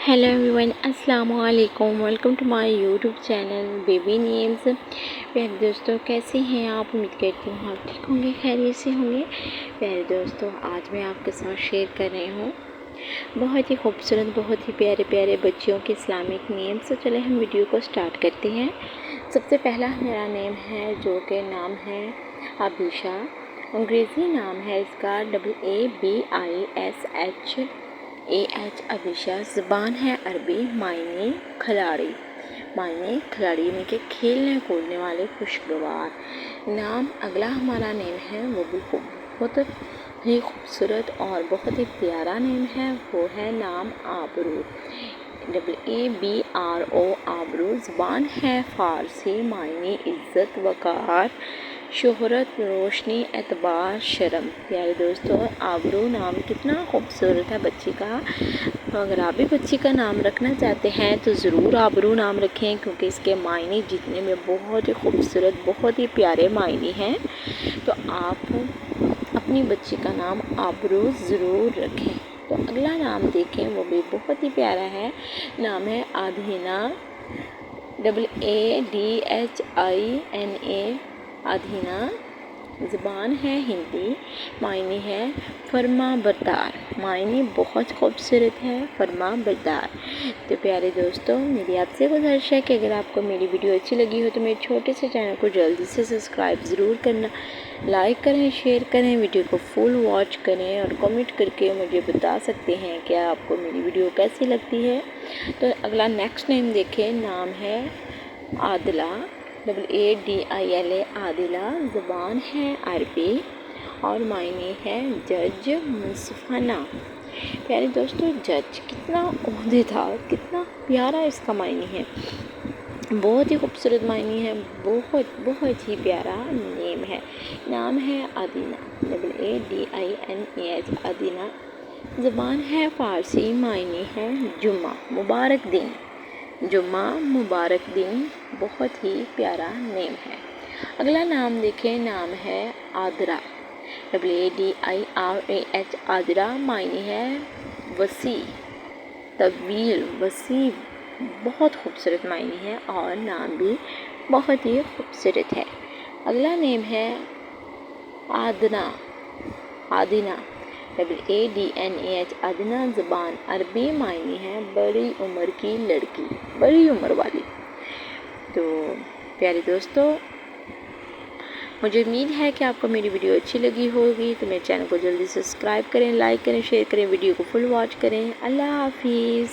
Hello everyone, अस्सलाम वालेकुम। Welcome to my YouTube channel baby names. प्यारे दोस्तों, कैसे हैं आप? उम्मीद करती हूँ आप ठीक होंगे, खैरियत से होंगे। प्यारे दोस्तों, आज मैं आपके साथ शेयर कर रही हूँ बहुत ही खूबसूरत, बहुत ही प्यारे प्यारे बच्चियों के इस्लामिक नेम्स। तो चले हम वीडियो को स्टार्ट करते हैं। सबसे पहला मेरा नेम है, जो कि नाम है अबीशा। अंग्रेज़ी नाम है इसका ABISH अबीशा। ज़बान है अरबी। मायने खिलाड़ी, मायने खिलाड़ी यानी कि खेलने कूदने वाले, खुशगवार। नाम अगला हमारा नेम है, वो भी बहुत ही खूबसूरत और बहुत ही प्यारा नेम है। वो है नाम आबरू, ABRO आबरू। ज़बान है फ़ारसी। मायने इज़्ज़त, वक़ार, शोहरत, रोशनी, एतबार, शर्म। प्यारे दोस्तों, आबरू नाम कितना खूबसूरत है बच्ची का। तो अगर आप भी बच्ची का नाम रखना चाहते हैं तो ज़रूर आबरू नाम रखें, क्योंकि इसके मायने जितने में बहुत ही खूबसूरत, बहुत ही प्यारे मायने हैं। तो आप अपनी बच्ची का नाम आबरू ज़रूर रखें। तो अगला नाम देखें, वो भी बहुत ही प्यारा है। नाम है आधीना, ADHINA आधीना। ज़बान है हिंदी। मायने है फरमा बरदार। मायने बहुत खूबसूरत है, फरमा बरदार। तो प्यारे दोस्तों, मेरी आपसे गुजारिश है कि अगर आपको मेरी वीडियो अच्छी लगी हो तो मेरे छोटे से चैनल को जल्दी से सब्सक्राइब ज़रूर करना, लाइक करें, शेयर करें, वीडियो को फुल वॉच करें और कमेंट करके मुझे बता सकते हैं कि आपको मेरी वीडियो कैसी लगती है। तो अगला नेक्स्ट नेम देखें। नाम है आदिला, ADILA आदिला। ज़बान है अरबी और मायने है जज, मुंसिफाना। प्यारे दोस्तों, जज कितना ओहदेदार, कितना प्यारा इसका मायने है। बहुत ही खूबसूरत मायने है, बहुत बहुत ही प्यारा नेम है। नाम है अदीना, ADINAH अदीना। ज़बान है फ़ारसी। मायने है जुम्मा, मुबारक दिन। जुम्मा, मुबारक दिन। बहुत ही प्यारा नेम है। अगला नाम देखें। नाम है आदरा, ADIRAH आदरा। मायने है वसी, तवील, वसी। बहुत खूबसूरत मायने है और नाम भी बहुत ही खूबसूरत है। अगला नेम है आदना, आदिना, ADNAH आदिना। ज़बान अरबी। मायने है बड़ी उम्र की लड़की, बड़ी उम्र वाली। तो प्यारे दोस्तों, मुझे उम्मीद है कि आपको मेरी वीडियो अच्छी लगी होगी। तो मेरे चैनल को जल्दी सब्सक्राइब करें, लाइक करें, शेयर करें, वीडियो को फुल वॉच करें। अल्लाह हाफिज़।